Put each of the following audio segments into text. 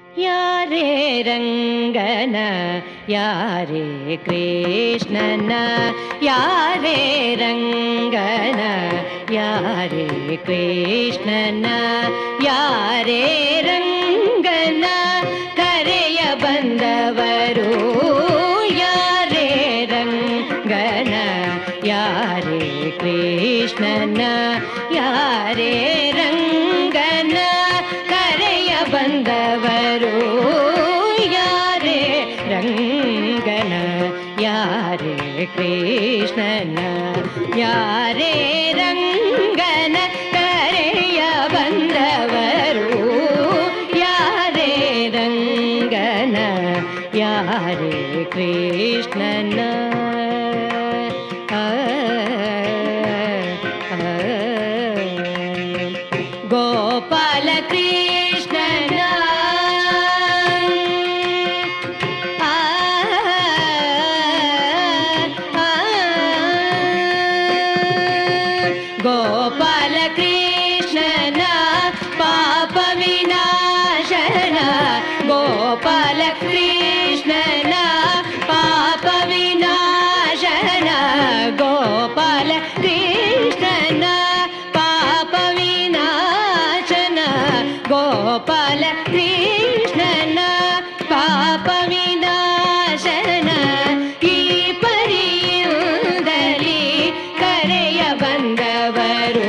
ಯಾರೇ ರಂಗನ ಯಾರೇ ಕೃಷ್ಣನ ಯಾರೇ ರಂಗನ ಯಾರೇ ಕೃಷ್ಣನ ಯಾರೇ ರಂಗನ ಕರೆಯ ಬಂದವರು ಯಾರೇ ರಂಗನ ಯಾರೇ ಕೃಷ್ಣನ ಯಾರೇ ರಂಗನ ಕರೆಯ ಬಂದವರು ಯಾರೇ ರಂಗನ ಯಾರೇ ಕೃಷ್ಣನ ಯಾರೇ ರಂಗನ ಕರೆಯ ಬಂದವರು ಯಾರೇ ರಂಗನ ಯಾರೇ ಕೃಷ್ಣನ ಗೋಪಾಲ ಕೃಷ್ಣನ ಗೋಪಾಲ ಕೃಷ್ಣನ ಪಾಪ ವಿನಾಶನ ಗೋಪಾಲ ಕೃಷ್ಣನ ಪಾಪ ವಿನಾಶನ ಗೋಪಾಲ ಕೃಷ್ಣನ ಪಾಪ ವಿನಾಶನ ಗೋಪಾಲ ಕೃಷ್ಣನ ಪಾಪ ವಿನಾಶನ ಈ ಪರಿಯುದಲ್ಲಿ ಕರೆಯ ಬಂದವರು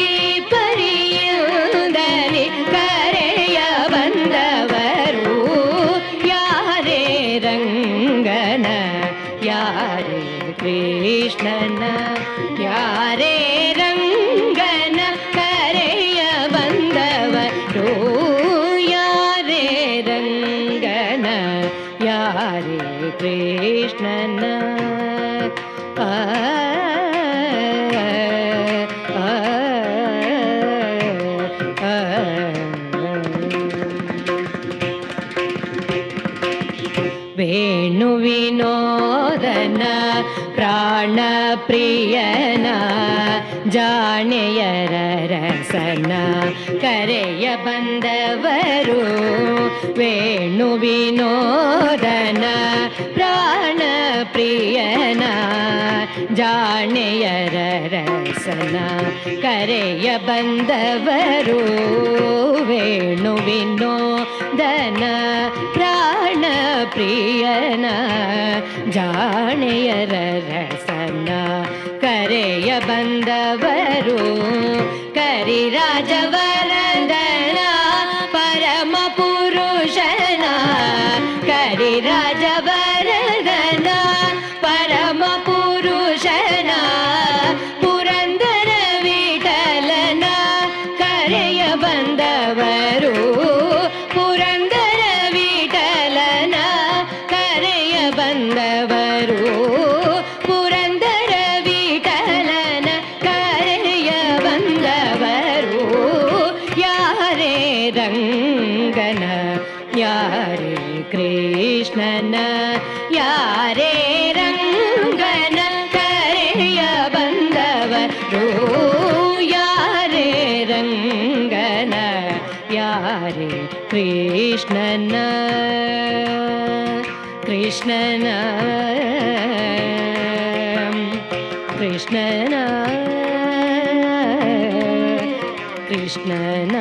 ಈ ಪರಿಯುದಲ್ಲಿ ಕರೆಯ ಬಂದವರು ಯಾರೇ ರಂಗನ ಯಾರೇ ಕೃಷ್ಣನ ಯಾರೇ ರಂಗನ ಕರೆಯ ಬಂದವರು ಯಾರೇ ರಂಗನ ಯಾರೇ ಕೃಷ್ಣನ ವೇಣು ವಿನೋದನ ಪ್ರಾಣ ಪ್ರಿಯನ ಜಾಣೆಯರ ರಸನ ಕರೆಯ ಬಂದವರು ವೇಣು ವಿನೋದನ ಪ್ರಾಣ ಪ್ರಿಯನ ಜಾಣೆಯರ ರಸನ ಕರೆಯ ಬಂದವರು ವೇಣು ವಿನೋದನ ಪ್ರಾಣ ಪ್ರಿಯನ ಜಾಣೆಯರ ರಸನ ಕರೆಯ ಬಂದವರು ಕರಿರಾಜವರದನ ಪರಮ ಪುರುಷನ ಕರಿರಾಜವರದನ ಪರಮ ಪುರುಷನ ಪುರಂದರ ವಿಠಲನ ಕರೆಯ ಬಂದವರು ಪುರಂದರ ವಿಠಲನ ಕರೆಯ ಬಂದವರು ಪುರಂದರ ವಿಠಲನ ಕರೆಯ ಬಂದವರು ಯಾರೇ ರಂಗನ ಯಾರೇ ಕೃಷ್ಣನ ಯಾರೇ ರಂಗನ ಕರೆಯ ಬಂದವರು ಯಾರೇ ರಂಗನ ಯಾರೇ ಕೃಷ್ಣನ ಕೃಷ್ಣನ ಕೃಷ್ಣನ ಕೃಷ್ಣನ